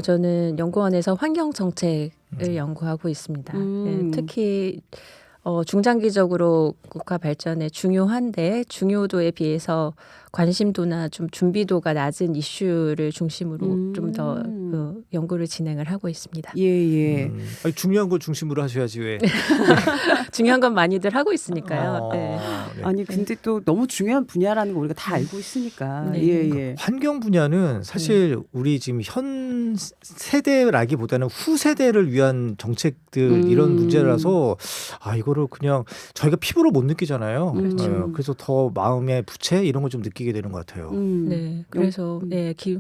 저는 연구원에서 환경 정책을 연구하고 있습니다. 특히 중장기적으로 국가 발전에 중요한데 중요도에 비해서 관심도나 좀 준비도가 낮은 이슈를 중심으로 좀 더 연구를 진행을 하고 있습니다. 예. 아니, 중요한 걸 중심으로 하셔야지 왜? 중요한 건 많이들 하고 있으니까요. 네. 네. 아니 근데 또 너무 중요한 분야라는 거 우리가 다 알고 있으니까. 네. 예. 환경 분야는 사실 우리 지금 현 세대라기보다는 후 세대를 위한 정책들 이런 문제라서 이거를 그냥 저희가 피부로 못 느끼잖아요. 그렇죠. 그래서 더 마음의 부채 이런 걸 좀 느끼게 되는 것 같아요. 네, 그래서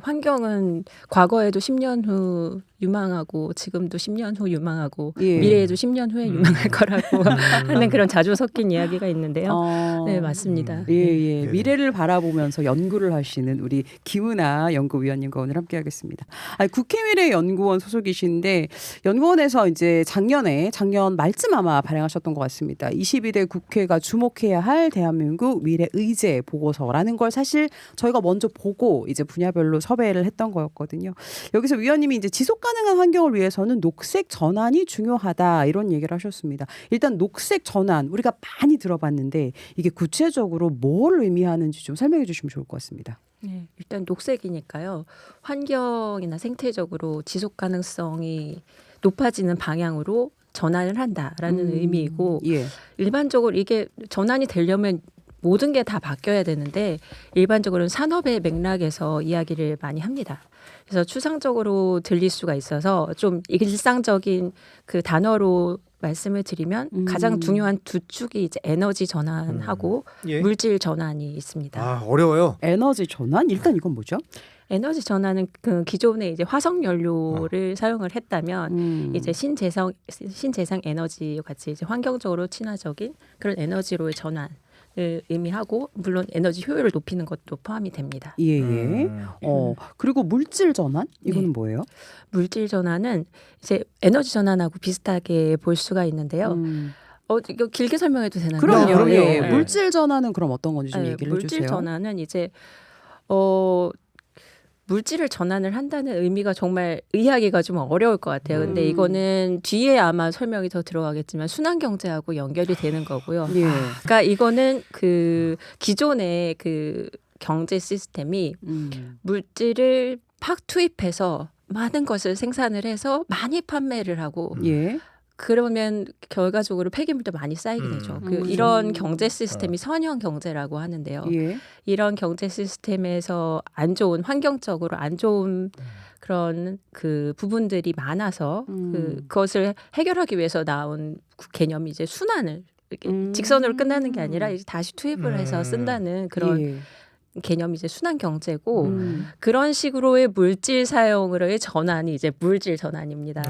환경은 과거에도 10년 후 유망하고 지금도 10년 후 유망하고 미래에도 10년 후에 유망할 거라고 하는 그런 자주 섞인 이야기가 있는데요. 네, 맞습니다. 예. 미래를 바라보면서 연구를 하시는 우리 김은아 연구위원님과 오늘 함께하겠습니다. 국회미래연구원 소속이신데 연구원에서 이제 작년 말쯤 아마 발행하셨던 것 같습니다. 22대 국회가 주목해야 할 대한민국 미래 의제 보고서라는 걸 사실 저희가 먼저 보고 이제 분야별로 섭외를 했던 거였거든요. 여기서 위원님이 이제 지속 가능한 환경을 위해서는 녹색 전환이 중요하다 이런 얘기를 하셨습니다. 일단 녹색 전환 우리가 많이 들어봤는데 이게 구체적으로 뭘 의미하는지 좀 설명해 주시면 좋을 것 같습니다. 네, 일단 녹색이니까요. 환경이나 생태적으로 지속 가능성이 높아지는 방향으로 전환을 한다라는 의미이고 일반적으로 이게 전환이 되려면 모든 게 다 바뀌어야 되는데 일반적으로는 산업의 맥락에서 이야기를 많이 합니다. 그래서 추상적으로 들릴 수가 있어서 좀 일상적인 그 단어로 말씀을 드리면 가장 중요한 두 축이 이제 에너지 전환하고 물질 전환이 있습니다. 어려워요. 에너지 전환? 일단 이건 뭐죠? 에너지 전환은 그 기존에 이제 화석 연료를 사용을 했다면 이제 신재생 에너지 같이 이제 환경적으로 친화적인 그런 에너지로의 전환. 을 의미하고 물론 에너지 효율을 높이는 것도 포함이 됩니다. 그리고 물질 전환 이거는 뭐예요? 물질 전환은 이제 에너지 전환하고 비슷하게 볼 수가 있는데요. 이거 길게 설명해도 되나요? 그럼요. 예. 물질 전환은 그럼 어떤 건지 좀 얘기를 해주세요. 물질 전환은 이제 물질을 전환을 한다는 의미가 정말 이해하기가 좀 어려울 것 같아요. 근데 이거는 뒤에 아마 설명이 더 들어가겠지만 순환 경제하고 연결이 되는 거고요. 그러니까 이거는 그 기존의 그 경제 시스템이 물질을 팍 투입해서 많은 것을 생산을 해서 많이 판매를 하고 그러면 결과적으로 폐기물도 많이 쌓이게 되죠. 이런 경제 시스템이 선형 경제라고 하는데요. 이런 경제 시스템에서 안 좋은 환경적으로 안 좋은 그런 그 부분들이 많아서 그것을 해결하기 위해서 나온 개념이 이제 순환을 이렇게 직선으로 끝나는 게 아니라 이제 다시 투입을 해서 쓴다는 그런 개념이 이제 순환 경제고 그런 식으로의 물질 사용으로의 전환이 이제 물질 전환입니다.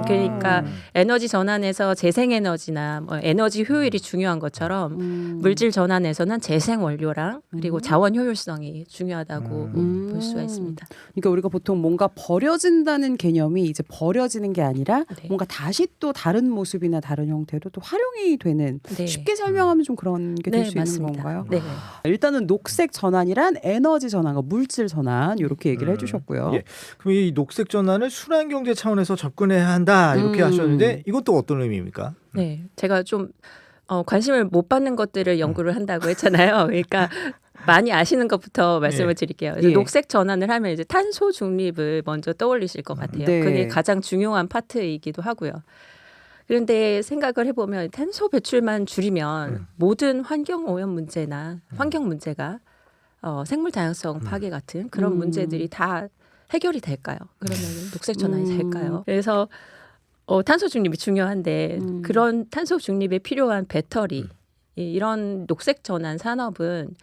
그러니까 에너지 전환에서 재생 에너지나 뭐 에너지 효율이 중요한 것처럼 물질 전환에서는 재생 원료랑 그리고 자원 효율성이 중요하다고 볼 수가 있습니다. 그러니까 우리가 보통 뭔가 버려진다는 개념이 이제 버려지는 게 아니라 뭔가 다시 또 다른 모습이나 다른 형태로 또 활용이 되는 쉽게 설명하면 좀 그런 게 될 수 있는 건가요? 네. 일단은 녹색 전환이란 에너지 전환과 물질 전환 이렇게 얘기를 해주셨고요. 그럼 이 녹색 전환을 순환 경제 차원에서 접근해야 한다 이렇게 하셨는데 이건 또 어떤 의미입니까? 네, 제가 좀 관심을 못 받는 것들을 연구를 한다고 했잖아요. 그러니까 많이 아시는 것부터 말씀을 드릴게요. 녹색 전환을 하면 이제 탄소 중립을 먼저 떠올리실 것 같아요. 그게 가장 중요한 파트이기도 하고요. 그런데 생각을 해보면 탄소 배출만 줄이면 모든 환경 오염 문제나 환경 문제가 생물 다양성 파괴 같은 그런 문제들이 다 해결이 될까요? 그러면 녹색 전환이 될까요? 그래서 탄소 중립이 중요한데 그런 탄소 중립에 필요한 배터리 이런 녹색 전환 산업은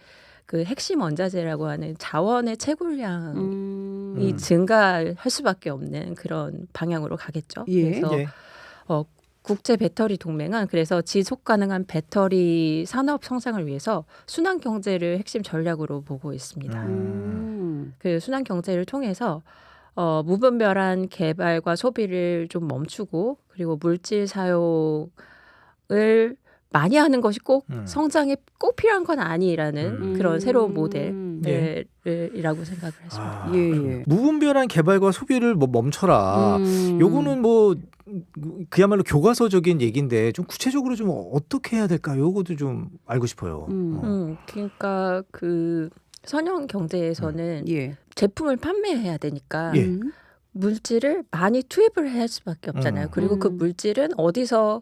그 핵심 원자재라고 하는 자원의 채굴량이 증가할 수밖에 없는 그런 방향으로 가겠죠. 그래서 국제 배터리 동맹은 그래서 지속 가능한 배터리 산업 성장을 위해서 순환 경제를 핵심 전략으로 보고 있습니다. 그 순환 경제를 통해서 무분별한 개발과 소비를 좀 멈추고 그리고 물질 사용을 많이 하는 것이 꼭 음. 성장에 꼭 필요한 건 아니라는 그런 새로운 예. 모델이라고 생각을 했습니다. 예. 무분별한 개발과 소비를 뭐 멈춰라. 요거는 뭐 그야말로 교과서적인 얘기인데 좀 구체적으로 좀 어떻게 해야 될까? 요것도 좀 알고 싶어요. 그러니까 그 선형 경제에서는 예. 제품을 판매해야 되니까 예. 물질을 많이 투입을 할 수밖에 없잖아요. 그리고 그 물질은 어디서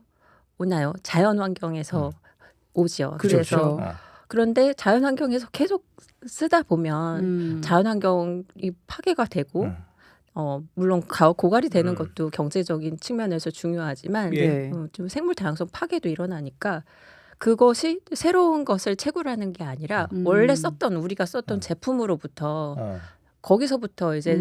오나요? 자연 환경에서 오죠. 그렇죠. 그래서 그런데 자연 환경에서 계속 쓰다 보면 자연 환경이 파괴가 되고 물론 고갈이 되는 것도 경제적인 측면에서 중요하지만 예. 좀 생물 다양성 파괴도 일어나니까 그것이 새로운 것을 채굴하는 게 아니라 원래 우리가 썼던 제품으로부터 거기서부터 이제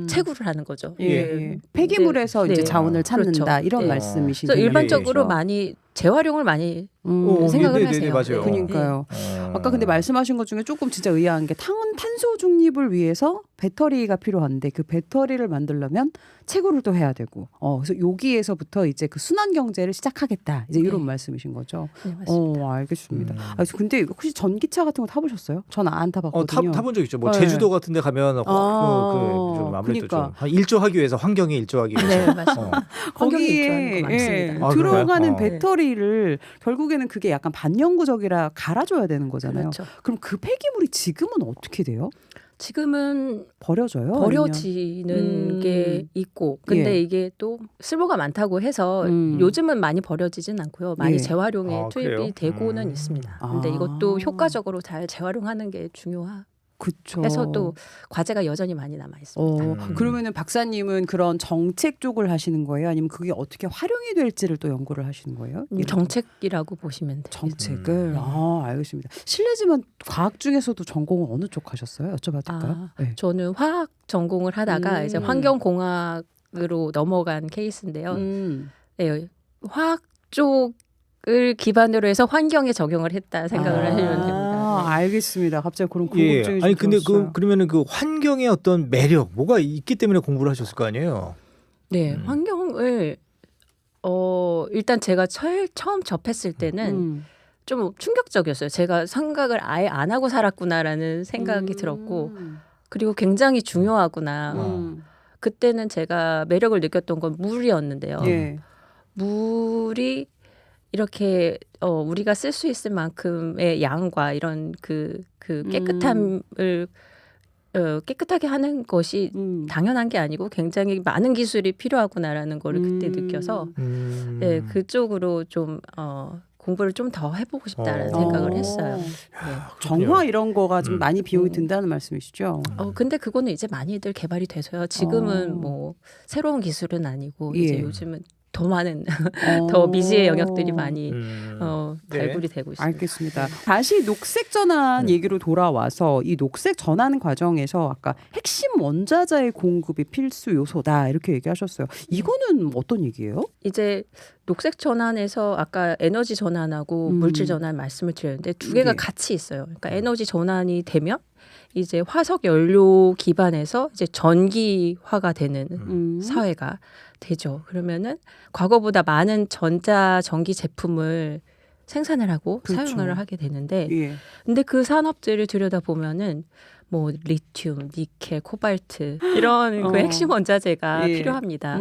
채굴을 하는 거죠. 예. 폐기물에서 이제 네. 자원을 찾는다 그렇죠. 이런 네. 말씀이신 그래서 거예요. 일반적으로 많이 재활용을 많이 생각을 네네네, 하세요. 맞아요. 그러니까요. 아까 근데 말씀하신 것 중에 조금 진짜 의아한 게 탄소 중립을 위해서 배터리가 필요한데 그 배터리를 만들려면 채굴을 또 해야 되고 그래서 여기에서부터 이제 그 순환 경제를 시작하겠다 이제 이런 말씀이신 거죠. 네, 맞습니다. 알겠습니다. 근데 혹시 전기차 같은 거 타보셨어요? 전 안 타봤거든요. 타본 적 있죠. 뭐 네. 제주도 같은 데 가면 좀 아무래도 그러니까. 좀 일조하기 위해서 환경에 일조하기 위해서 네, 맞습니다. 환경에 일조하는 거 많습니다. 들어가는 그래요? 배터리를 결국에는 그게 약간 반영구적이라 갈아줘야 되는 거잖아요. 그렇죠. 그럼 그 폐기물이 지금은 어떻게 돼요? 지금은 버려져요? 버려지는 게 있고 근데 이게 또 쓸모가 많다고 해서 요즘은 많이 버려지진 않고요. 많이 예. 재활용에 투입이 그래요? 되고는 있습니다. 근데 이것도 효과적으로 잘 재활용하는 게 중요해서 그쵸. 또 과제가 여전히 많이 남아 있습니다. 그러면은 박사님은 그런 정책 쪽을 하시는 거예요? 아니면 그게 어떻게 활용이 될지를 또 연구를 하시는 거예요? 정책이라고 보시면 돼요. 정책을 알겠습니다. 실례지만 과학 중에서도 전공은 어느 쪽 하셨어요? 여쭤봐도 될까요? 네. 저는 화학 전공을 하다가 이제 환경공학으로 넘어간 케이스인데요. 네, 화학 쪽을 기반으로 해서 환경에 적용을 했다 생각을 하시면 됩니다. 알겠습니다. 갑자기 그런 궁금증이 좀 아니 근데 들었어요. 그러면은 그 환경의 어떤 매력 뭐가 있기 때문에 공부를 하셨을 거 아니에요? 네, 환경을 일단 제가 처음 접했을 때는 좀 충격적이었어요. 제가 생각을 아예 안 하고 살았구나라는 생각이 들었고 그리고 굉장히 중요하구나. 그때는 제가 매력을 느꼈던 건 물이었는데요. 예. 물이 이렇게 우리가 쓸 수 있을 만큼의 양과 이런 그 깨끗함을 깨끗하게 하는 것이 당연한 게 아니고 굉장히 많은 기술이 필요하구나라는 거를 그때 느껴서 네, 그쪽으로 좀 공부를 좀 더 해보고 싶다라는 생각을 했어요. 네. 정화 이런 거가 좀 많이 비용이 든다는 말씀이시죠? 근데 그거는 이제 많이들 개발이 돼서요. 지금은 뭐 새로운 기술은 아니고 이제 요즘은 더 많은 더 미지의 영역들이 많이 발굴이 되고 있습니다. 알겠습니다. 다시 녹색 전환 얘기로 돌아와서 이 녹색 전환 과정에서 아까 핵심 원자재의 공급이 필수 요소다 이렇게 얘기하셨어요. 이거는 어떤 얘기예요? 이제 녹색 전환에서 아까 에너지 전환하고 물질 전환 말씀을 드렸는데 두 개가 같이 있어요. 그러니까 에너지 전환이 되면 이제 화석 연료 기반에서 이제 전기화가 되는 사회가 되죠. 그러면은 과거보다 많은 전기 제품을 생산을 하고 사용을 하게 되는데, 근데 그 산업들을 들여다 보면은 뭐 리튬, 니켈, 코발트 이런 그 핵심 원자재가 필요합니다.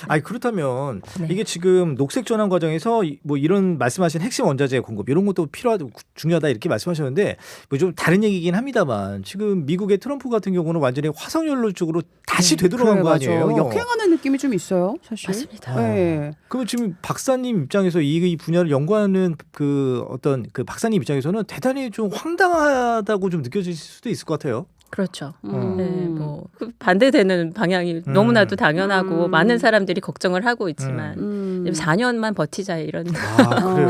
아니 그렇다면 네. 이게 지금 녹색 전환 과정에서 뭐 이런 말씀하신 핵심 원자재 공급 이런 것도 필요하고 중요하다 이렇게 말씀하셨는데 뭐 좀 다른 얘기긴 합니다만 지금 미국의 트럼프 같은 경우는 완전히 화석연료 쪽으로 다시 되돌아간 거 아니에요? 역행하는 느낌이 좀 있어요, 사실. 맞습니다. 네. 그러면 지금 박사님 입장에서 이 분야를 연구하는 그 어떤 그 박사님 입장에서는 대단히 좀 황당하다고 좀 느껴질 수도 있을 것 같아요. 그렇죠. 네, 뭐 반대되는 방향이 너무나도 당연하고 많은 사람들이 걱정을 하고 있지만 4년만 버티자 이런. 그래요.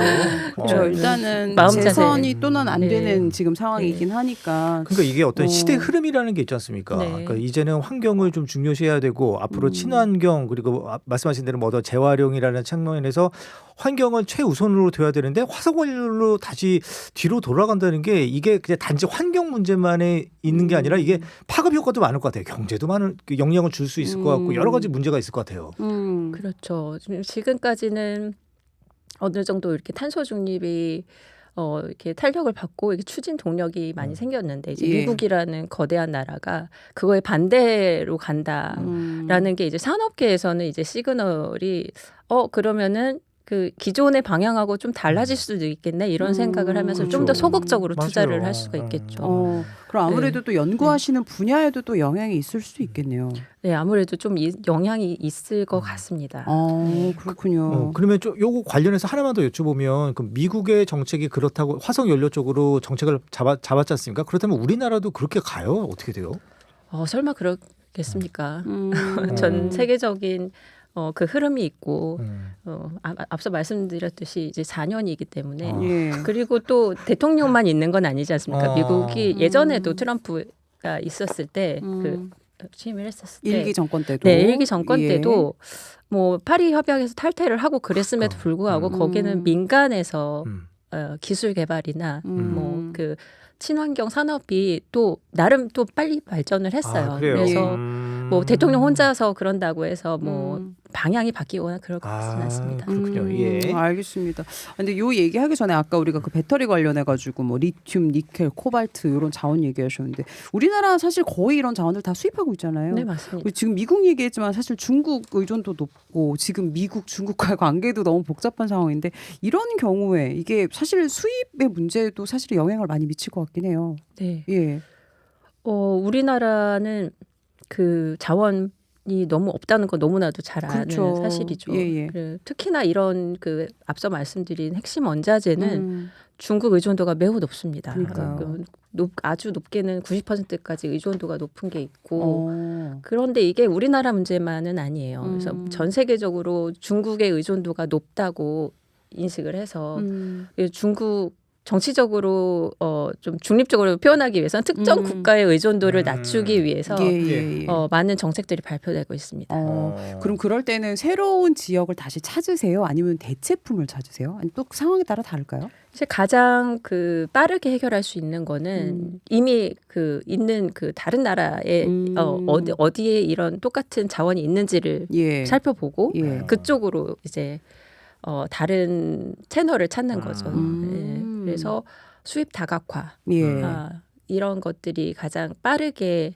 그렇죠. 일단은 마음 자세. 재선이 또는 안 되는 네. 지금 상황이긴 하니까. 그러니까 이게 어떤 시대 흐름이라는 게 있지 않습니까? 네. 그러니까 이제는 환경을 좀 중요시해야 되고 앞으로 친환경 그리고 말씀하신 대로 뭐 더 재활용이라는 측면에서 환경은 최우선으로 돼야 되는데 화석원료로 다시 뒤로 돌아간다는 게 이게 그냥 단지 환경 문제만에 있는 게 아니라 이게 파급 효과도 많을 것 같아요. 경제도 많은 영향을 줄 수 있을 것 같고 여러 가지 문제가 있을 것 같아요. 그렇죠. 지금까지는 어느 정도 이렇게 탄소 중립이 이렇게 탄력을 받고 이렇게 추진 동력이 많이 생겼는데 이제 예. 미국이라는 거대한 나라가 그거에 반대로 간다라는 게 이제 산업계에서는 이제 시그널이 그러면은 그 기존의 방향하고 좀 달라질 수도 있겠네 이런 생각을 하면서 좀 더 그렇죠. 소극적으로 맞아요. 투자를 할 수가 있겠죠. 그럼 아무래도 또 연구하시는 분야에도 또 영향이 있을 수도 있겠네요. 네, 아무래도 좀 영향이 있을 것 같습니다. 그렇군요. 그러면 좀 요거 관련해서 하나만 더 여쭤보면 그 미국의 정책이 그렇다고 화석 연료 쪽으로 정책을 잡았지 않습니까? 그렇다면 우리나라도 그렇게 가요? 어떻게 돼요? 설마 그러겠습니까? 음. 전 세계적인 그 흐름이 있고 음. 앞서 말씀드렸듯이 이제 4년이기 때문에 예. 그리고 또 대통령만 있는 건 아니지 않습니까? 미국이 예전에도 음. 트럼프가 있었을 때 그 취임을 했었을 때 일기 정권 때도. 네, 일기 정권 예. 때도 뭐 파리 협약에서 탈퇴를 하고 그랬음에도 불구하고 거기는 민간에서 기술 개발이나 뭐 그 친환경 산업이 또 나름 또 빨리 발전을 했어요. 그래요? 그래서 뭐 대통령 혼자서 그런다고 해서 뭐 방향이 바뀌거나 그럴 것 같지는 않습니다. 그렇군요. 예. 알겠습니다. 근데 요 얘기하기 전에 아까 우리가 그 배터리 관련해 가지고 뭐 리튬, 니켈, 코발트 이런 자원 얘기하셨는데 우리나라 사실 거의 이런 자원들 다 수입하고 있잖아요. 네, 맞습니다. 지금 미국 얘기했지만 사실 중국 의존도 높고 지금 미국 중국과의 관계도 너무 복잡한 상황인데 이런 경우에 이게 사실 수입의 문제도 사실 영향을 많이 미칠 것 같긴 해요. 네. 예. 우리나라는 그 자원이 너무 없다는 건 너무나도 잘 아는 그렇죠. 사실이죠. 예. 특히나 이런 그 앞서 말씀드린 핵심 원자재는 중국 의존도가 매우 높습니다. 그러니까요. 아주 높게는 90%까지 의존도가 높은 게 있고 그런데 이게 우리나라 문제만은 아니에요. 그래서 전 세계적으로 중국의 의존도가 높다고 인식을 해서 중국 정치적으로 좀 중립적으로 표현하기 위해서는 특정 국가의 의존도를 낮추기 위해서 예. 많은 정책들이 발표되고 있습니다. 그럼 그럴 때는 새로운 지역을 다시 찾으세요? 아니면 대체품을 찾으세요? 아니 또 상황에 따라 다를까요? 이제 가장 그 빠르게 해결할 수 있는 거는 이미 그 있는 그 다른 나라에 어디에 이런 똑같은 자원이 있는지를 예. 살펴보고 예. 그쪽으로 이제 다른 채널을 찾는 거죠. 그래서 수입 다각화 예. 이런 것들이 가장 빠르게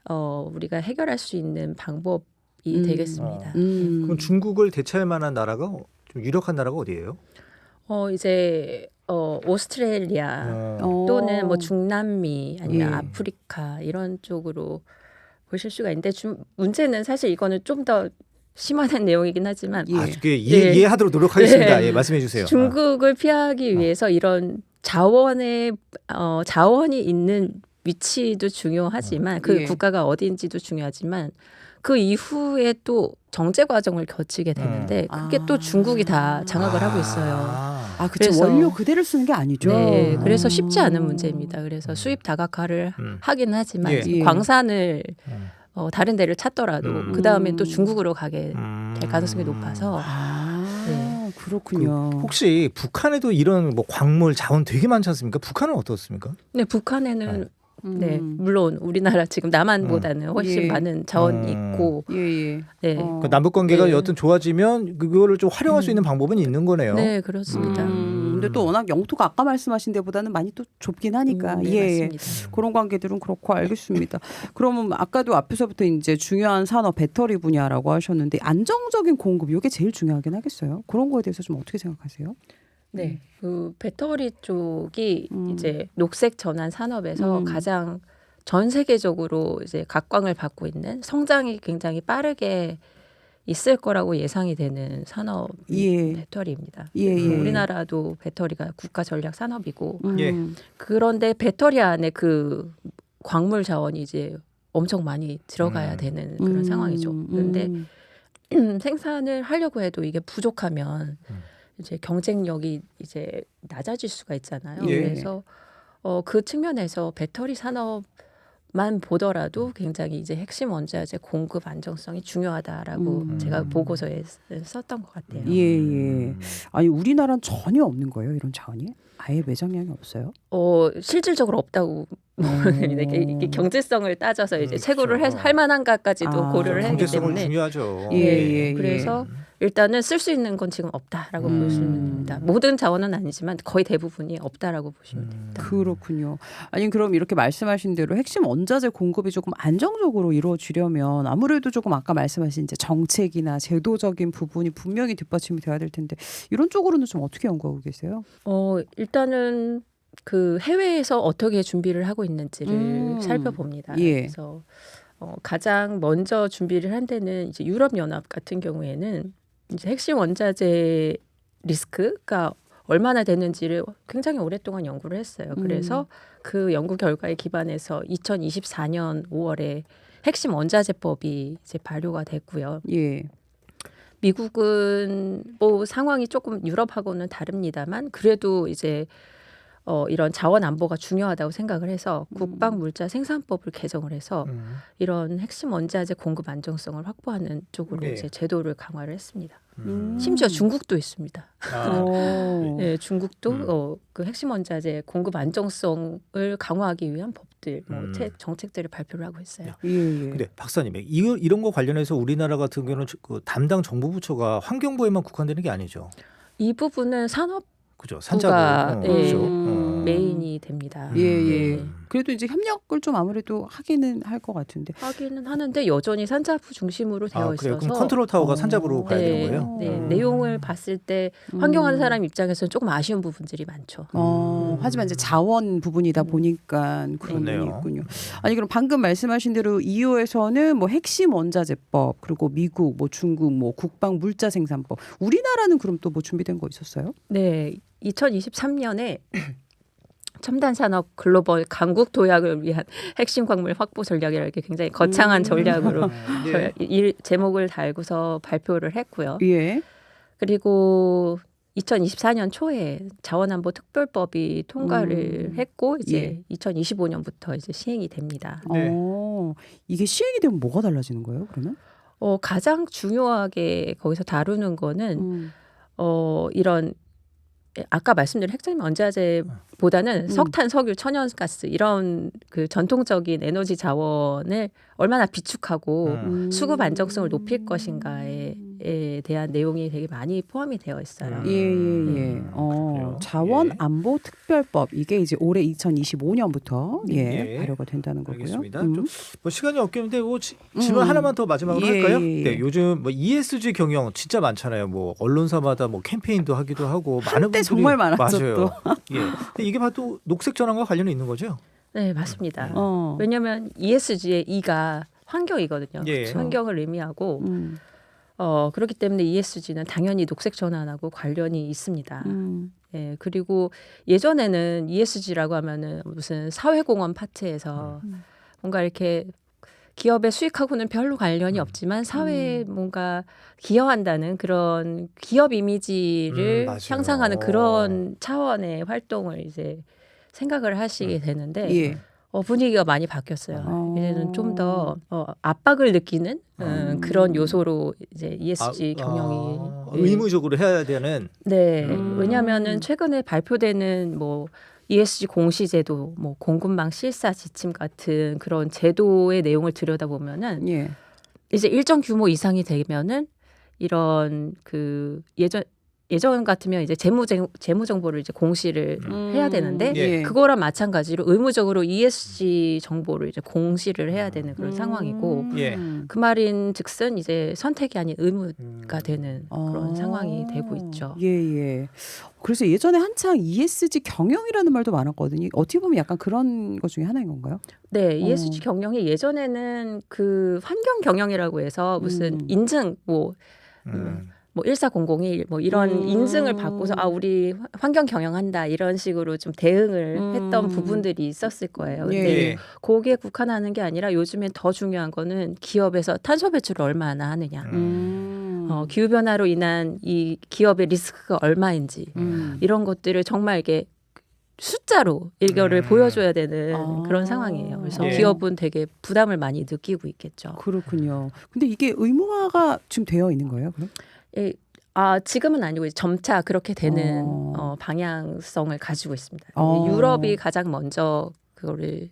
우리가 해결할 수 있는 방법이 되겠습니다. 그럼 중국을 대체할 만한 나라가 좀 유력한 나라가 어디예요? 이제 오스트레일리아 또는 뭐 중남미 아니면 아프리카 이런 쪽으로 보실 수가 있는데 문제는 사실 이거는 좀 더 심화된 내용이긴 하지만 이해하도록 노력하겠습니다. 예, 말씀해 주세요. 중국을 피하기 위해서 이런 자원이 있는 위치도 중요하지만 그 국가가 어디인지도 중요하지만 그 이후에 또 정제 과정을 거치게 되는데 그게 또 중국이 다 장악을 하고 있어요. 그렇죠. 원료 그대로 쓰는 게 아니죠. 네, 그래서 쉽지 않은 문제입니다. 그래서 수입 다각화를 하긴 하지만 광산을 다른 데를 찾더라도 그 다음에 또 중국으로 가게 될 가능성이 높아서. 그렇군요. 혹시 북한에도 이런 뭐 광물 자원 되게 많지 않습니까? 북한은 어떻습니까? 네, 북한에는 네, 물론 우리나라 지금 남한보다는 훨씬 많은 자원이 있고, 네, 그러니까 남북 관계가 여튼 좋아지면 그거를 좀 활용할 수 있는 방법은 있는 거네요. 네, 그렇습니다. 근데 또 워낙 영토가 아까 말씀하신 데보다는 많이 또 좁긴 하니까 네, 맞습니다. 그런 관계들은 그렇고 알겠습니다. 그러면 아까도 앞에서부터 이제 중요한 산업 배터리 분야라고 하셨는데 안정적인 공급 이게 제일 중요하긴 하겠어요. 그런 거에 대해서 좀 어떻게 생각하세요? 네, 그 배터리 쪽이 이제 녹색 전환 산업에서 가장 전 세계적으로 이제 각광을 받고 있는 성장이 굉장히 빠르게 있을 거라고 예상이 되는 산업이 배터리입니다. 우리나라도 배터리가 국가 전략 산업이고 그런데 배터리 안에 그 광물 자원이 이제 엄청 많이 들어가야 되는 그런 상황이죠. 그런데 생산을 하려고 해도 이게 부족하면 이제 경쟁력이 이제 낮아질 수가 있잖아요. 그래서 그 측면에서 배터리 산업만 보더라도 굉장히 이제 핵심 원자재 공급 안정성이 중요하다라고 제가 보고서에 썼던 것 같아요. 아니 우리나라는 전혀 없는 거예요, 이런 자원이? 아예 매장량이 없어요? 실질적으로 없다고 이게 경제성을 따져서 이제 채굴을 할 만한가까지도 고려를 하기 경제성은 때문에 중요하죠. 그래서 일단은 쓸 수 있는 건 지금 없다라고 보시면 됩니다. 모든 자원은 아니지만 거의 대부분이 없다라고 보시면 됩니다. 그렇군요. 아니 그럼 이렇게 말씀하신 대로 핵심 원자재 공급이 조금 안정적으로 이루어지려면 아무래도 조금 아까 말씀하신 이제 정책이나 제도적인 부분이 분명히 뒷받침이 돼야 될 텐데 이런 쪽으로는 좀 어떻게 연구하고 계세요? 일단은 그 해외에서 어떻게 준비를 하고 있는지를 살펴봅니다. 예. 그래서 가장 먼저 준비를 한 데는 이제 유럽 연합 같은 경우에는 이제 핵심 원자재 리스크가 얼마나 되는지를 굉장히 오랫동안 연구를 했어요. 그래서 그 연구 결과에 기반해서 2024년 5월에 핵심 원자재법이 이제 발효가 됐고요. 예. 미국은 뭐 상황이 조금 유럽하고는 다릅니다만 그래도 이제 이런 자원 안보가 중요하다고 생각을 해서 국방 물자 생산법을 개정을 해서 이런 핵심 원자재 공급 안정성을 확보하는 쪽으로 네. 이제 제도를 강화를 했습니다. 심지어 중국도 있습니다. 네, 중국도 그 핵심 원자재 공급 안정성을 강화하기 위한 법들, 정책들을 발표를 하고 있어요. 예, 예. 근데 박사님, 이런 거 관련해서 우리나라 같은 경우는 그 담당 정부 부처가 환경부에만 국한되는 게 아니죠. 이 부분은 산업 그죠? 부가 산자부. 그렇죠. 메인이 됩니다. 예, 예. 네. 그래도 이제 협력을 좀 아무래도 하기는 할 것 같은데. 하기는 하는데 여전히 산자부 중심으로 되어 그래요? 있어서 그럼 컨트롤 타워가 산자부로 가야 되는 거예요? 네, 내용을 봤을 때 환경하는 사람 입장에서는 조금 아쉬운 부분들이 많죠. 하지만 이제 자원 부분이다 보니까 그런 그렇네요. 부분이 있군요. 아니 그럼 방금 말씀하신 대로 EU에서는 뭐 핵심 원자재법 그리고 미국, 뭐 중국, 뭐 국방 물자 생산법. 우리나라는 그럼 또 뭐 준비된 거 있었어요? 네, 2023년에 첨단 산업 글로벌 강국 도약을 위한 핵심 광물 확보 전략이라는 굉장히 거창한 전략으로 예. 이 제목을 달고서 발표를 했고요. 예. 그리고 2024년 초에 자원안보 특별법이 통과를 했고 이제 2025년부터 이제 시행이 됩니다. 네. 이게 시행이 되면 뭐가 달라지는 거예요? 그러면? 가장 중요하게 거기서 다루는 거는 이런 아까 말씀드린 핵심 원자재보다는 석탄, 석유, 천연가스 이런 그 전통적인 에너지 자원을 얼마나 비축하고 수급 안정성을 높일 것인가에 대한 내용이 되게 많이 포함이 되어 있어요. 예. 자원 안보 특별법 이게 이제 올해 2025년부터 발효가 된다는 거고요. 알겠습니다. 좀 뭐 시간이 없겠는데 뭐 질문 하나만 더 마지막으로 할까요? 네, 요즘 뭐 ESG 경영 진짜 많잖아요. 뭐 언론사마다 뭐 캠페인도 하기도 하고 많은 한때 분들이 정말 많았죠. 맞아요. 예. 근데 이게 바로 녹색 전환과 관련이 있는 거죠? 네, 맞습니다. 왜냐하면 ESG의 E가 환경이거든요. 예. 환경을 의미하고 그렇기 때문에 ESG는 당연히 녹색 전환하고 관련이 있습니다. 예, 그리고 예전에는 ESG라고 하면은 무슨 사회공헌 파트에서 뭔가 이렇게 기업의 수익하고는 별로 관련이 없지만 사회에 뭔가 기여한다는 그런 기업 이미지를 맞아요. 향상하는 그런 차원의 활동을 이제 생각을 하시게 되는데 분위기가 많이 바뀌었어요. 이제는 좀 더 압박을 느끼는 그런 요소로 이제 ESG 경영이 의무적으로 해야 되는. 네, 왜냐하면은 최근에 발표되는 뭐 ESG 공시제도, 뭐 공급망 실사 지침 같은 그런 제도의 내용을 들여다보면은 이제 일정 규모 이상이 되면은 이런 그 예전 같으면 이제 재무 정보를 이제 공시를 해야 되는데 그거랑 마찬가지로 의무적으로 ESG 정보를 이제 공시를 해야 되는 그런 상황이고 그 말인즉슨 이제 선택이 아닌 의무가 되는 그런 상황이 되고 있죠. 예. 그래서 예전에 한창 ESG 경영이라는 말도 많았거든요. 어떻게 보면 약간 그런 것 중에 하나인 건가요? 네, ESG 경영이 예전에는 그 환경 경영이라고 해서 무슨 인증 뭐 14001 뭐 이런 인증을 받고서 우리 환경 경영한다 이런 식으로 좀 대응을 했던 부분들이 있었을 거예요. 근데 거기에 국한하는 게 아니라 요즘엔 더 중요한 거는 기업에서 탄소 배출을 얼마나 하느냐. 기후 변화로 인한 이 기업의 리스크가 얼마인지 이런 것들을 정말 이게 숫자로 이거를 보여줘야 되는 그런 상황이에요. 그래서 기업은 되게 부담을 많이 느끼고 있겠죠. 그렇군요. 근데 이게 의무화가 지금 되어 있는 거예요? 그럼? 지금은 아니고 점차 그렇게 되는 방향성을 가지고 있습니다. 유럽이 가장 먼저 그거를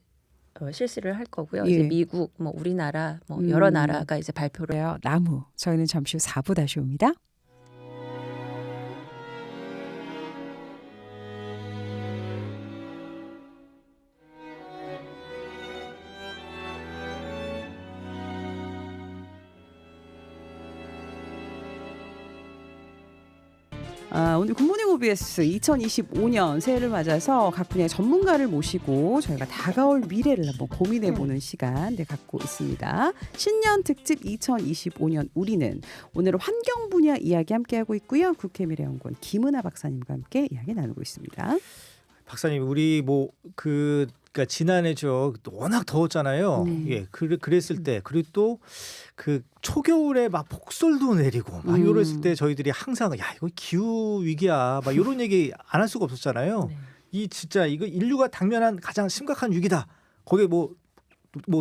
실시를 할 거고요. 이제 미국, 뭐 우리나라, 뭐 여러 나라가 이제 발표를 해요. 나무. 저희는 잠시 후 4부 다시 옵니다. 오늘 굿모닝 OBS 2025년 새해를 맞아서 각 분야의 전문가를 모시고 저희가 다가올 미래를 한번 고민해보는 시간 갖고 있습니다. 신년 특집 2025년 우리는 오늘은 환경 분야 이야기 함께하고 있고요. 국회미래연구원 김은하 박사님과 함께 이야기 나누고 있습니다. 박사님 우리 그러니까 지난해죠. 워낙 더웠잖아요. 예, 그랬을 때 그리고 또 그 초겨울에 막 폭설도 내리고 막 이랬을 때 저희들이 항상 야 이거 기후 위기야 막 이런 얘기 안 할 수가 없었잖아요. 네. 이 진짜 이거 인류가 당면한 가장 심각한 위기다. 거기에 뭐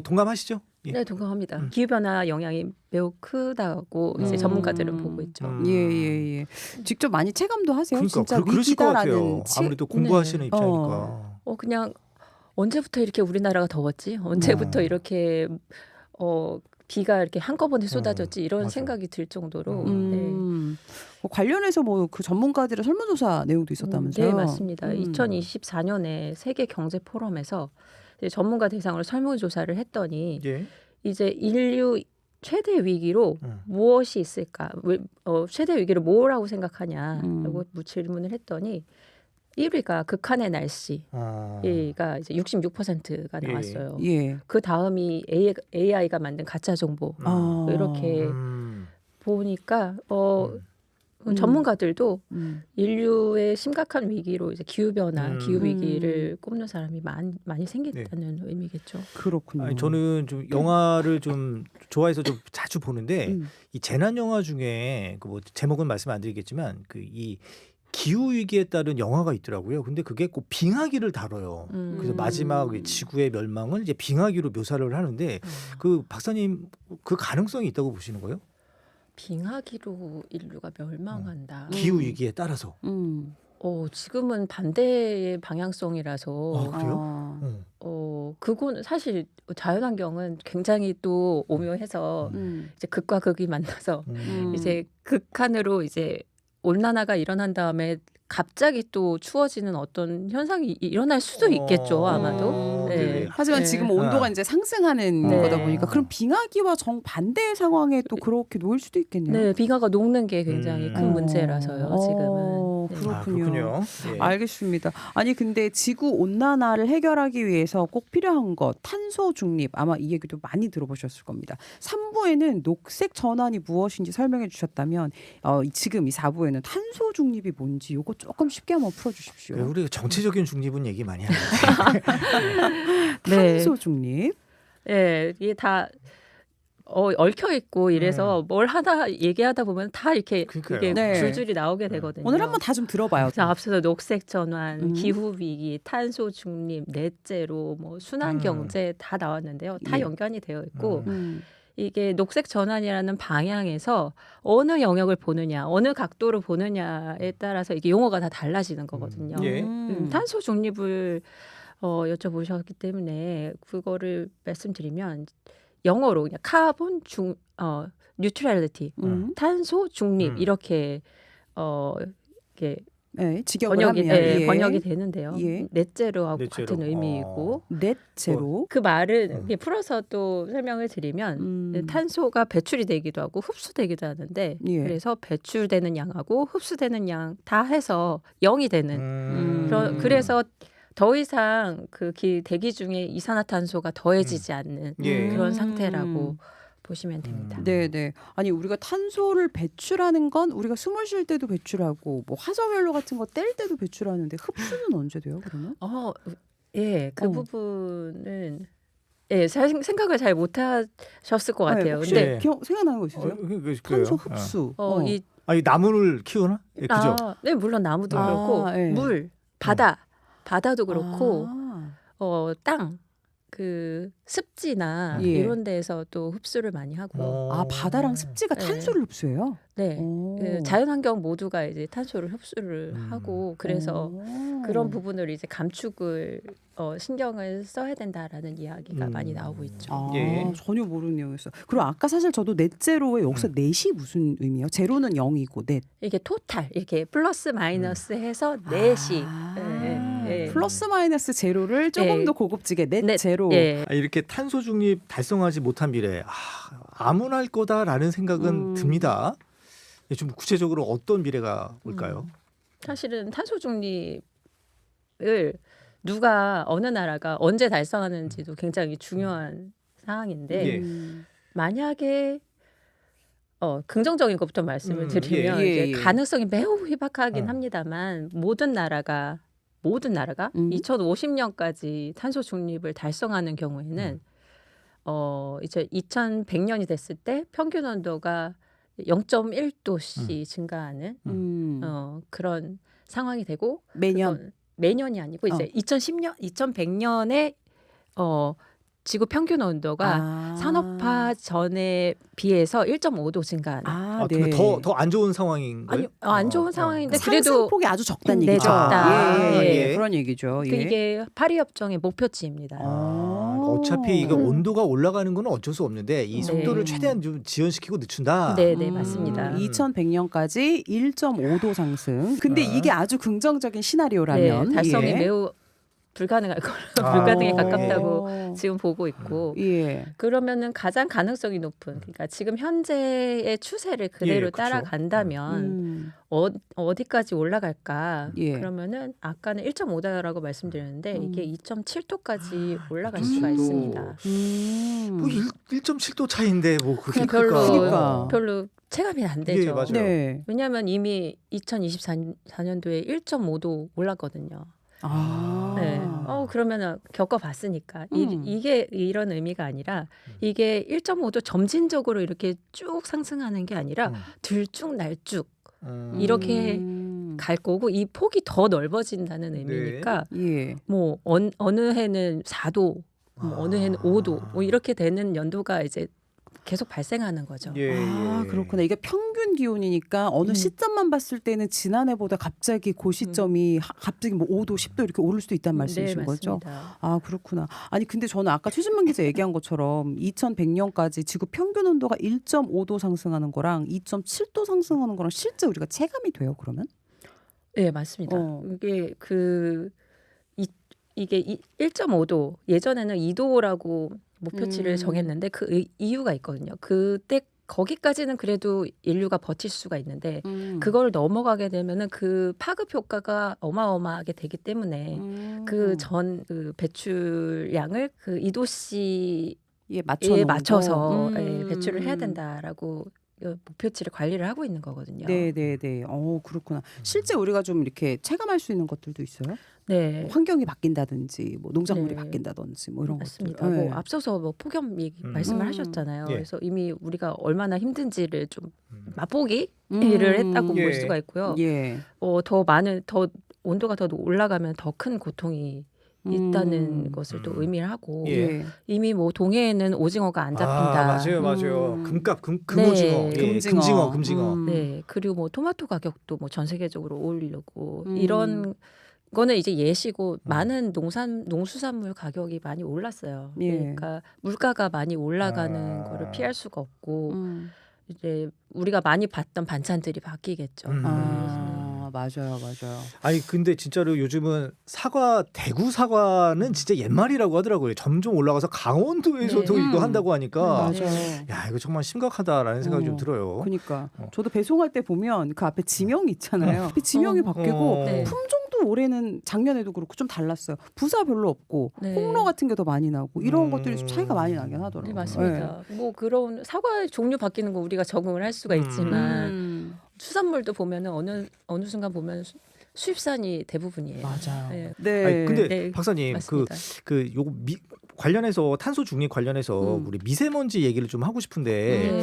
동감하시죠? 예. 네, 동감합니다. 기후 변화 영향이 매우 크다고 이제 전문가들은 보고 있죠. 예. 직접 많이 체감도 하세요. 그러니까 진짜 그러실 것 같아요. 위기다라는 아무래도 공부하시는 네. 입장이니까. 그냥 언제부터 이렇게 우리나라가 더웠지? 언제부터 이렇게 비가 이렇게 한꺼번에 쏟아졌지? 이런 맞아요. 생각이 들 정도로. 관련해서 뭐 그 전문가들의 설문조사 내용도 있었다면서요? 네, 맞습니다. 2024년에 세계 경제 포럼에서 이제 전문가 대상으로 설문조사를 했더니 예. 이제 인류 최대 위기로 무엇이 있을까? 최대 위기를 뭐라고 생각하냐라고 질문을 했더니 1위가 극한의 날씨가 이제 66%가 나왔어요. 예. 그 다음이 AI가 만든 가짜 정보 이렇게 보니까 전문가들도 인류의 심각한 위기로 이제 기후 변화, 기후 위기를 꼽는 사람이 많이 생겼다는 의미겠죠. 그렇군요. 아니, 저는 좀 영화를 좀 좋아해서 좀 자주 보는데 이 재난 영화 중에 그 뭐 제목은 말씀 안 드리겠지만 그 이 기후 위기에 따른 영화가 있더라고요. 근데 그게 꼭 빙하기를 다뤄요. 그래서 마지막 지구의 멸망을 이제 빙하기로 묘사를 하는데 그 박사님 그 가능성이 있다고 보시는 거예요? 빙하기로 인류가 멸망한다. 기후 위기에 따라서. 지금은 반대의 방향성이라서 그래요? 그건 사실 자연환경은 굉장히 또 오묘해서 이제 극과 극이 만나서 이제 극한으로 이제 온난화가 일어난 다음에 갑자기 또 추워지는 어떤 현상이 일어날 수도 있겠죠, 아마도. 네. 하지만 지금 온도가 이제 상승하는 네. 거다 보니까 그럼 빙하기와 정반대의 상황에 또 그렇게 놓일 수도 있겠네요. 네, 빙하가 녹는 게 굉장히 큰 문제라서요, 지금은. 네. 그렇군요. 예. 알겠습니다. 아니 근데 지구 온난화를 해결하기 위해서 꼭 필요한 것 탄소 중립 아마 이 얘기도 많이 들어보셨을 겁니다. 3부에는 녹색 전환이 무엇인지 설명해 주셨다면 지금 이 4부에는 탄소 중립이 뭔지 요거 조금 쉽게 한번 풀어주십시오. 네, 우리가 정치적인 중립은 얘기 많이 하는데. 탄소 중립. 네, 이게 다 얽혀 있고 이래서 뭘 하다 얘기하다 보면 다 이렇게 그러니까요. 그게 네. 줄줄이 나오게 되거든요. 오늘 한번 다 좀 들어봐요. 그래서 앞서서 녹색 전환, 기후 위기, 탄소 중립, 넷제로, 뭐 순환 경제 다 나왔는데요. 다 예. 연관이 되어 있고 이게 녹색 전환이라는 방향에서 어느 영역을 보느냐, 어느 각도로 보느냐에 따라서 이게 용어가 다 달라지는 거거든요. 예. 탄소 중립을 여쭤보셨기 때문에 그거를 말씀드리면 영어로 그냥 카본 뉴트럴리티, 탄소 중립 이렇게 이렇게 네, 직역을 하면 번역이 되는데요. 예. 넷제로하고 넷제로. 같은 의미이고 넷제로. 그 말은 이게 풀어서 또 설명을 드리면 탄소가 배출이 되기도 하고 흡수되기도 하는데 예. 그래서 배출되는 양하고 흡수되는 양 다 해서 0이 되는 그래서 더 이상 그 대기 중에 이산화탄소가 더해지지 않는 예. 그런 상태라고 보시면 됩니다. 네네. 아니 우리가 탄소를 배출하는 건 우리가 숨을 쉴 때도 배출하고 뭐 화석연료 같은 거 뗄 때도 배출하는데 흡수는 언제 돼요? 그러면? 그 부분은 생각을 잘 못하셨을 것 같아요. 혹시 근데 생각나는 거 있으세요? 탄소 흡수. 이 나무를 키우나? 예, 그죠? 네, 물론 나무도 그렇고 물, 바다도 그렇고 땅, 그 습지나 예. 이런 데에서 또 흡수를 많이 하고 바다랑 습지가 네. 탄소를 흡수해요? 네. 그 자연환경 모두가 이제 탄소를 흡수를 하고 그래서 그런 부분을 이제 감축을 신경을 써야 된다라는 이야기가 많이 나오고 있죠. 예. 전혀 모르는 내용이었어요. 그리고 아까 사실 저도 넷제로에 여기서 넷이 무슨 의미예요? 제로는 0이고 넷. 이게 토탈 이렇게 플러스 마이너스 해서 넷이 플러스 마이너스 제로를 조금 더 고급지게 넷 제로. 이렇게 탄소 중립 달성하지 못한 미래 아무나 할 거다라는 생각은 듭니다. 좀 구체적으로 어떤 미래가 올까요? 사실은 탄소 중립을 누가 어느 나라가 언제 달성하는지도 굉장히 중요한 사항인데 예. 만약에 긍정적인 것부터 말씀을 드리면 예, 이제 예. 가능성이 매우 희박하긴 어. 합니다만 모든 나라가 2050년까지 탄소 중립을 달성하는 경우에는 이제 2100년이 됐을 때 평균 온도가 0.1도씩 증가하는 그런 상황이 되고 매년 그건 매년이 아니고 이제 2100년에 지구 평균 온도가 산업화 전에 비해서 1.5도 증가하는. 근데 더 안 좋은 상황인 거예요? 아니, 안 좋은 상황인데 그래도 상승폭이 아주 적다는 네, 얘기죠. 적다. 예. 그런 얘기죠. 예. 이게 파리 협정의 목표치입니다. 어차피 이거 온도가 올라가는 건 어쩔 수 없는데 이 네. 속도를 최대한 좀 지연시키고 늦춘다. 네, 맞습니다. 2100년까지 1.5도 상승. 근데 이게 아주 긍정적인 시나리오라면 네, 달성이 예. 매우 불가능할 거로 아, 불가능에 예. 가깝다고 지금 보고 있고 예. 그러면은 가장 가능성이 높은 그러니까 지금 현재의 추세를 그대로 예, 그쵸. 따라간다면 어디까지 올라갈까? 예. 그러면은 아까는 1.5도라고 말씀드렸는데 이게 2.7도까지 올라갈 2.7 수가 도. 있습니다. 뭐 1.7도 차이인데 뭐 그렇게 별로 클까? 그러니까. 별로 체감이 안 되죠. 예, 맞아요. 네. 왜냐하면 이미 2024년도에 1.5도 올랐거든요. 네. 그러면은 겪어봤으니까 이게 이런 의미가 아니라 이게 1.5도 점진적으로 이렇게 쭉 상승하는 게 아니라 들쭉날쭉 이렇게 갈 거고 이 폭이 더 넓어진다는 의미니까 예. 뭐 어느 해는 4도, 뭐 어느 해는 5도 뭐 이렇게 되는 연도가 이제 계속 발생하는 거죠. 예, 예. 그렇구나. 이게 평균 기온이니까 어느 시점만 봤을 때는 지난해보다 갑자기 그 시점이 갑자기 뭐 5도, 10도 이렇게 오를 수도 있다는 말씀이신 네, 거죠? 맞습니다. 그렇구나. 아니 근데 저는 아까 최진만 기자 얘기한 것처럼 2100년까지 지구 평균 온도가 1.5도 상승하는 거랑 2.7도 상승하는 거랑 실제 우리가 체감이 돼요, 그러면? 네, 맞습니다. 이게 1.5도 예전에는 2도라고 목표치를 정했는데 그 이유가 있거든요. 그때 거기까지는 그래도 인류가 버틸 수가 있는데 그걸 넘어가게 되면은 그 파급 효과가 어마어마하게 되기 때문에 그 전 배출량을 그 2도씨에 맞춰서 배출을 해야 된다라고 목표치를 관리를 하고 있는 거거든요. 네네네. 그렇구나. 실제 우리가 좀 이렇게 체감할 수 있는 것들도 있어요? 네. 환경이 바뀐다든지, 뭐 농작물이 네. 바뀐다든지, 뭐 이런 맞습니다. 것들. 뭐 앞서서 뭐 폭염 얘기 말씀을 하셨잖아요. 예. 그래서 이미 우리가 얼마나 힘든지를 좀 맛보기를 했다고 예. 볼 수가 있고요. 예. 더 온도가 더 올라가면 더 큰 고통이 있다는 것을 또 의미를 하고 예. 이미 뭐 동해에는 오징어가 안 잡힌다. 맞아요. 금값 금오징어, 네. 금징어. 네, 그리고 뭐 토마토 가격도 뭐 전 세계적으로 오르고 이런 거는 이제 예시고 많은 농수산물 가격이 많이 올랐어요. 예. 그러니까 물가가 많이 올라가는 거를 피할 수가 없고 이제 우리가 많이 봤던 반찬들이 바뀌겠죠. 맞아요. 아니 근데 진짜로 요즘은 대구 사과는 진짜 옛말이라고 하더라고요. 점점 올라가서 강원도에서도 네. 이거 한다고 하니까 맞아요. 야 이거 정말 심각하다라는 생각이 좀 들어요. 그러니까 저도 배송할 때 보면 그 앞에 지명이 있잖아요. 그 지명이 바뀌고 네. 품종도 올해는 작년에도 그렇고 좀 달랐어요. 부사 별로 없고 네. 홍로 같은 게 더 많이 나고 이런 것들이 좀 차이가 많이 나긴 하더라고요. 네, 맞습니다. 뭐 그런 사과 종류 바뀌는 거 우리가 적응을 할 수가 있지만 수산물도 보면은 어느 순간 보면 수입산이 대부분이에요. 맞아요. 네. 네. 아니, 근데 네, 박사님 맞습니다. 요거 관련해서 탄소 중립 관련해서 우리 미세먼지 얘기를 좀 하고 싶은데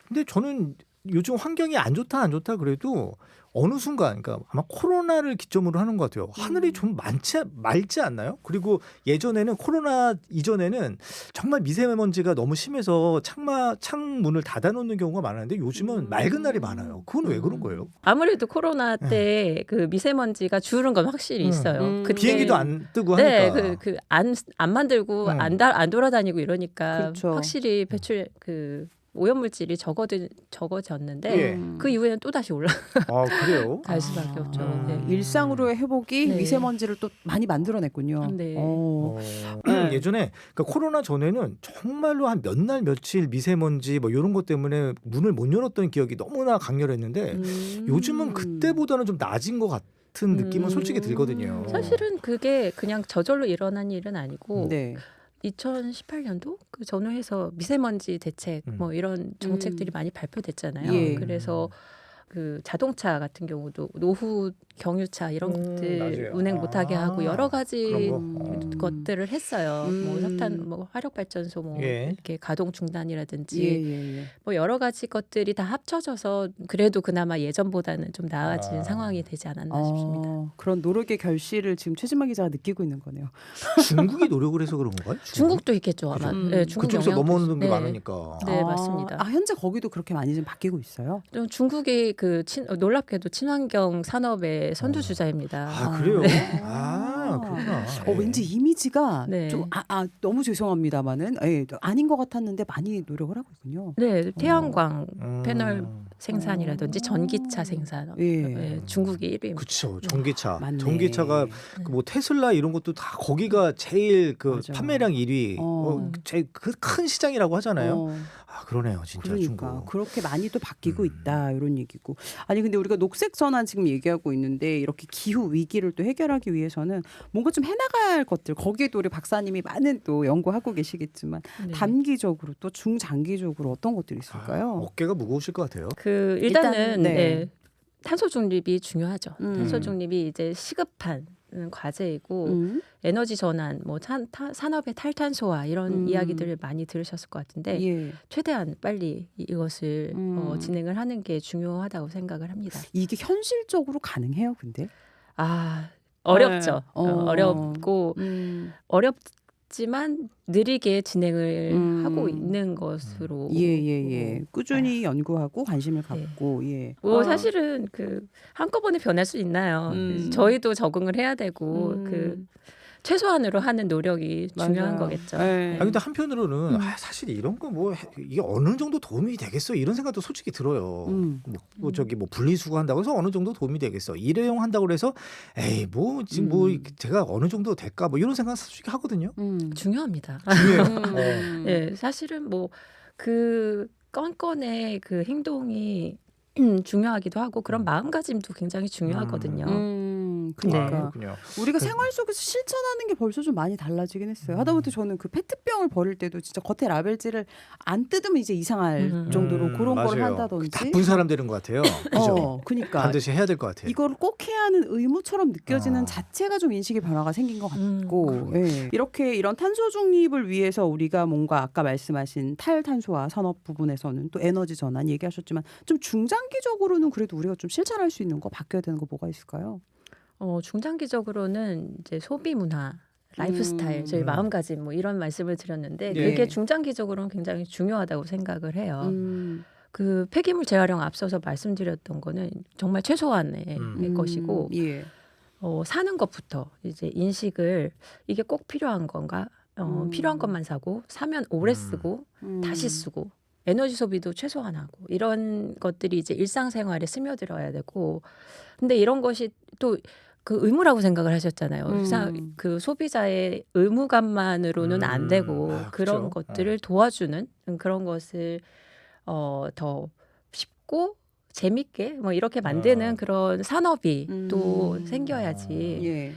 근데 저는 요즘 환경이 안 좋다 그래도 어느 순간 그러니까 아마 코로나를 기점으로 하는 것 같아요. 하늘이 좀 맑지 않나요? 그리고 예전에는 코로나 이전에는 정말 미세먼지가 너무 심해서 창문을 닫아놓는 경우가 많았는데 요즘은 맑은 날이 많아요. 그건 왜 그런 거예요? 아무래도 코로나 때 그 미세먼지가 줄은 건 확실히 있어요. 그때 비행기도 안 뜨고 네, 하니까. 안 만들고 안 돌아다니고 이러니까 그렇죠. 확실히 오염물질이 적어졌는데 예. 그 이후에는 또 다시 올라갈 아 그래요? 수밖에 없죠. 아. 네. 일상으로의 회복이 네. 미세먼지를 또 많이 만들어냈군요. 네. 예전에 그러니까 코로나 전에는 정말로 한 몇 날 며칠 미세먼지 뭐 이런 것 때문에 문을 못 열었던 기억이 너무나 강렬했는데 요즘은 그때보다는 좀 낮은 것 같은 느낌은 솔직히 들거든요. 사실은 그게 그냥 저절로 일어난 일은 아니고 네. 2018년도 그 전후해서 미세먼지 대책 뭐 이런 정책들이 많이 발표됐잖아요. 예. 그래서 그 자동차 같은 경우도 노후 경유차 이런 것들 맞아요. 운행 못하게 하고 여러 가지 그런 거? 것들을 했어요. 뭐 석탄, 뭐 화력 발전소 뭐 예. 이렇게 가동 중단이라든지 예. 뭐 여러 가지 것들이 다 합쳐져서 그래도 그나마 예전보다는 좀 나아진 아. 상황이 되지 않았나 싶습니다. 그런 노력의 결실을 지금 최진만 기자가 느끼고 있는 거네요. 중국이 노력을 해서 그런 건가요? 중국도 있겠죠 아마. 음. 네, 중국 그쪽에서 영향도 넘어오는 게 네. 많으니까. 네, 맞습니다. 현재 거기도 그렇게 많이 좀 바뀌고 있어요. 좀 중국이 그 놀랍게도 친환경 산업의 선두주자입니다. 아 그래요? 네. 그렇구나. 왠지 이미지가 네. 좀 너무 죄송합니다만은 아닌 것 같았는데 많이 노력을 하고 있군요. 네, 태양광 음. 패널 생산이라든지 전기차 생산, 예. 중국이 1위입니다. 그렇죠. 전기차. 맞네. 전기차가 그 뭐 테슬라 이런 것도 다 거기가 제일 그 맞아. 판매량 1위, 제일 그 큰 시장이라고 하잖아요. 아 그러네요, 진짜 그러니까 중국. 그렇게 많이 또 바뀌고 있다 이런 얘기고. 아니 근데 우리가 녹색 전환 지금 얘기하고 있는데 이렇게 기후 위기를 또 해결하기 위해서는 뭔가 좀 해나가야 할 것들, 거기에도 우리 박사님이 많은 또 연구하고 계시겠지만 네. 단기적으로 또 중장기적으로 어떤 것들이 있을까요? 어깨가 무거우실 것 같아요. 그 일단은 일단은, 네. 네, 탄소 중립이 중요하죠. 음. 탄소 중립이 이제 시급한 과제이고 에너지 전환, 뭐 산업의 탈탄소화 이런 이야기들을 많이 들으셨을 것 같은데 예. 최대한 빨리 이것을 진행을 하는 게 중요하다고 생각을 합니다. 이게 현실적으로 가능해요, 근데? 어렵죠. 네. 어렵고 어렵지만 느리게 진행을 하고 있는 것으로. 예. 꾸준히 연구하고 관심을 갖고 예. 뭐 사실은 그 한꺼번에 변할 수 있나요? 저희도 적응을 해야 되고 그 최소한으로 하는 노력이 중요한 맞아요. 거겠죠. 네. 근데 한편으로는 사실 이런 거 뭐 이게 어느 정도 도움이 되겠어 이런 생각도 솔직히 들어요. 뭐 저기 뭐 분리수거 한다고 해서 어느 정도 도움이 되겠어. 일회용 한다고 해서 에이 뭐 지금 뭐 제가 어느 정도 될까 뭐 이런 생각 솔직히 하거든요. 중요합니다. 중요해요. 네, 사실은 뭐 그 건건의 그 행동이 중요하기도 하고 그런 마음가짐도 굉장히 중요하거든요. 그러니까 그렇군요. 우리가 생활 속에서 실천하는 게 벌써 좀 많이 달라지긴 했어요. 하다못해 저는 그 페트병을 버릴 때도 진짜 겉에 라벨지를 안 뜯으면 이제 이상할 정도로 그런 걸 맞아요. 한다든지. 나쁜 사람 되는 것 같아요. 그죠? 그러니까 반드시 해야 될 것 같아요. 이거를 꼭 해야 하는 의무처럼 느껴지는 자체가 좀 인식의 변화가 생긴 것 같고 예. 이렇게 이런 탄소 중립을 위해서 우리가 뭔가 아까 말씀하신 탈탄소화 산업 부분에서는 또 에너지 전환 얘기하셨지만 좀 중장기적으로는 그래도 우리가 좀 실천할 수 있는 거 바뀌어야 되는 거 뭐가 있을까요? 중장기적으로는 이제 소비 문화, 라이프 스타일, 저희 마음가짐 뭐 이런 말씀을 드렸는데 네. 그게 중장기적으로는 굉장히 중요하다고 생각을 해요. 그 폐기물 재활용 앞서서 말씀드렸던 거는 정말 최소한의 것이고 예. 사는 것부터 이제 인식을 이게 꼭 필요한 건가? 필요한 것만 사고 사면 오래 쓰고 다시 쓰고 에너지 소비도 최소한하고 이런 것들이 이제 일상생활에 스며들어야 되고 근데 이런 것이 또 그 의무라고 생각을 하셨잖아요. 그 소비자의 의무감만으로는 안 되고 그런 그렇죠. 것들을 도와주는 그런 것을 더 쉽고 재밌게 뭐 이렇게 만드는 그런 산업이 또 생겨야지 예.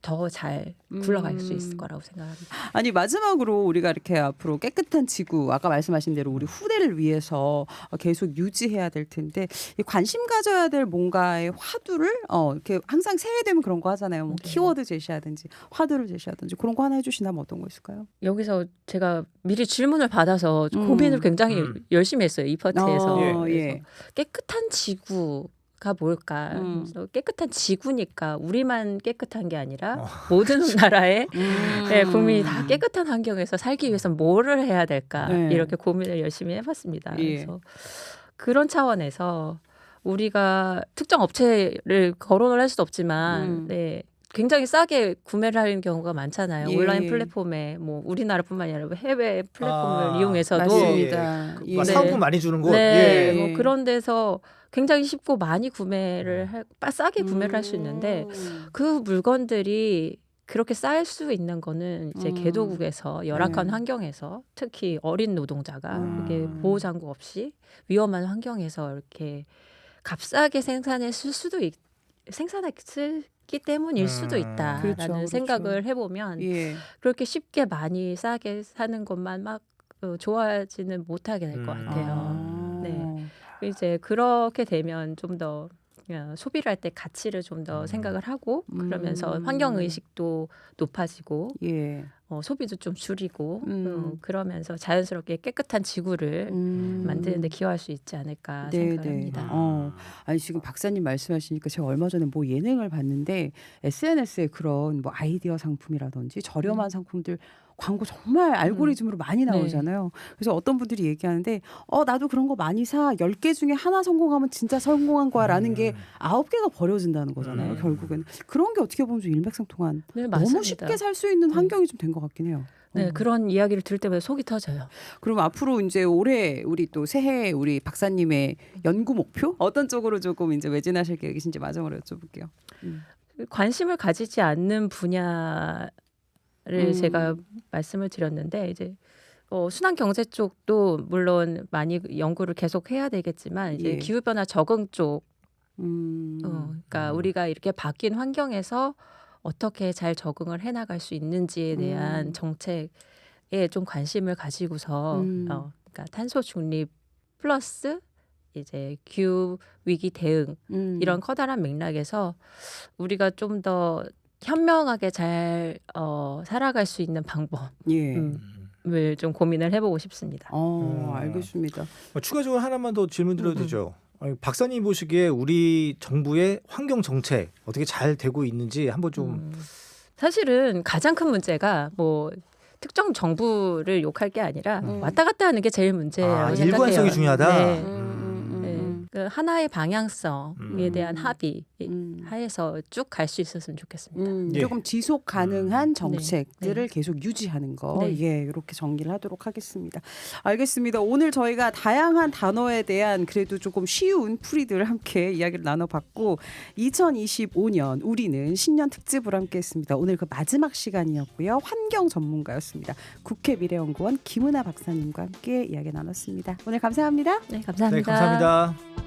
더 잘 굴러갈 수 있을 거라고 생각합니다. 아니 마지막으로 우리가 이렇게 앞으로 깨끗한 지구 아까 말씀하신 대로 우리 후대를 위해서 계속 유지해야 될 텐데 이 관심 가져야 될 뭔가의 화두를 이렇게 항상 새해 되면 그런 거 하잖아요. 뭐 키워드 제시하든지 화두를 제시하든지 그런 거 하나 해주신다면 어떤 거 있을까요? 여기서 제가 미리 질문을 받아서 고민을 굉장히 열심히 했어요. 이 파트에서. 예. 깨끗한 지구가 뭘까? 그래서 깨끗한 지구니까 우리만 깨끗한 게 아니라 모든 나라의 국민이 다 깨끗한 환경에서 살기 위해서 뭐를 해야 될까? 이렇게 고민을 열심히 해봤습니다. 예. 그래서 그런 차원에서 우리가 특정 업체를 거론을 할 수도 없지만 굉장히 싸게 구매를 하는 경우가 많잖아요. 예. 온라인 플랫폼에 뭐 우리나라뿐만 아니라 해외 플랫폼을 아, 이용해서도 맞습니다. 그 예. 상품 많이 주는 곳. 네, 예. 뭐 그런 데서 굉장히 쉽고 많이 구매를 싸게 구매를 할 수 있는데 그 물건들이 그렇게 쌓일 수 있는 거는 이제 개도국에서 열악한 네. 환경에서 특히 어린 노동자가 이게 음. 보호 장구 없이 위험한 환경에서 이렇게 값싸게 생산했기 때문일 수도 있다라는 그렇죠, 그렇죠. 생각을 해보면 예. 그렇게 쉽게 많이 싸게 사는 것만 막 좋아하지는 못하게 될 것 같아요. 아. 네. 이제 그렇게 되면 좀 더 소비를 할 때 가치를 좀 더 생각을 하고 그러면서 환경 의식도 높아지고 예. 소비도 좀 줄이고 그러면서 자연스럽게 깨끗한 지구를 만드는 데 기여할 수 있지 않을까 네, 생각을 네. 합니다. 아니 지금 박사님 말씀하시니까 제가 얼마 전에 뭐 예능을 봤는데 SNS에 그런 뭐 아이디어 상품이라든지 저렴한 상품들 광고 정말 알고리즘으로 많이 나오잖아요. 그래서 어떤 분들이 얘기하는데 나도 그런 거 많이 사. 10개 중에 하나 성공하면 진짜 성공한 거야라는 게 9개가 버려진다는 거잖아요. 결국은. 그런 게 어떻게 보면 좀 일맥상통한 네, 너무 맞습니다. 쉽게 살 수 있는 환경이 좀 된 것 같긴 해요. 네, 그런 이야기를 들을 때마다 속이 터져요. 그럼 앞으로 이제 올해 우리 또 새해 우리 박사님의 연구 목표 어떤 쪽으로 조금 이제 매진하실 계획이신지 마지막으로 여쭤볼게요. 관심을 가지지 않는 분야를 제가 말씀을 드렸는데 이제 순환 경제 쪽도 물론 많이 연구를 계속 해야 되겠지만 이제 예. 기후 변화 적응 쪽 그러니까 우리가 이렇게 바뀐 환경에서 어떻게 잘 적응을 해 나갈 수 있는지에 대한 정책에 좀 관심을 가지고서 그러니까 탄소 중립 플러스 이제 기후 위기 대응 이런 커다란 맥락에서 우리가 좀 더 현명하게 잘 살아갈 수 있는 방법을 예. 좀 고민을 해보고 싶습니다. 알겠습니다. 추가적으로 하나만 더 질문드려도 되죠. 아니, 박사님 보시기에 우리 정부의 환경 정책 어떻게 잘 되고 있는지 한번 좀 사실은 가장 큰 문제가 뭐 특정 정부를 욕할 게 아니라 왔다 갔다 하는 게 제일 문제라고 생각해요. 일관성이 중요하다. 네. 그 하나의 방향성에 대한 합의 하에서 쭉 갈 수 있었으면 좋겠습니다. 예. 조금 지속 가능한 정책들을 네. 계속 유지하는 거. 네. 예, 이렇게 정리를 하도록 하겠습니다. 알겠습니다. 오늘 저희가 다양한 단어에 대한 그래도 조금 쉬운 풀이들 함께 이야기를 나눠봤고 2025년 우리는 신년 특집으로 함께했습니다. 오늘 그 마지막 시간이었고요. 환경 전문가였습니다. 국회 미래연구원 김은하 박사님과 함께 이야기 나눴습니다. 오늘 감사합니다. 네, 감사합니다. 네, 감사합니다.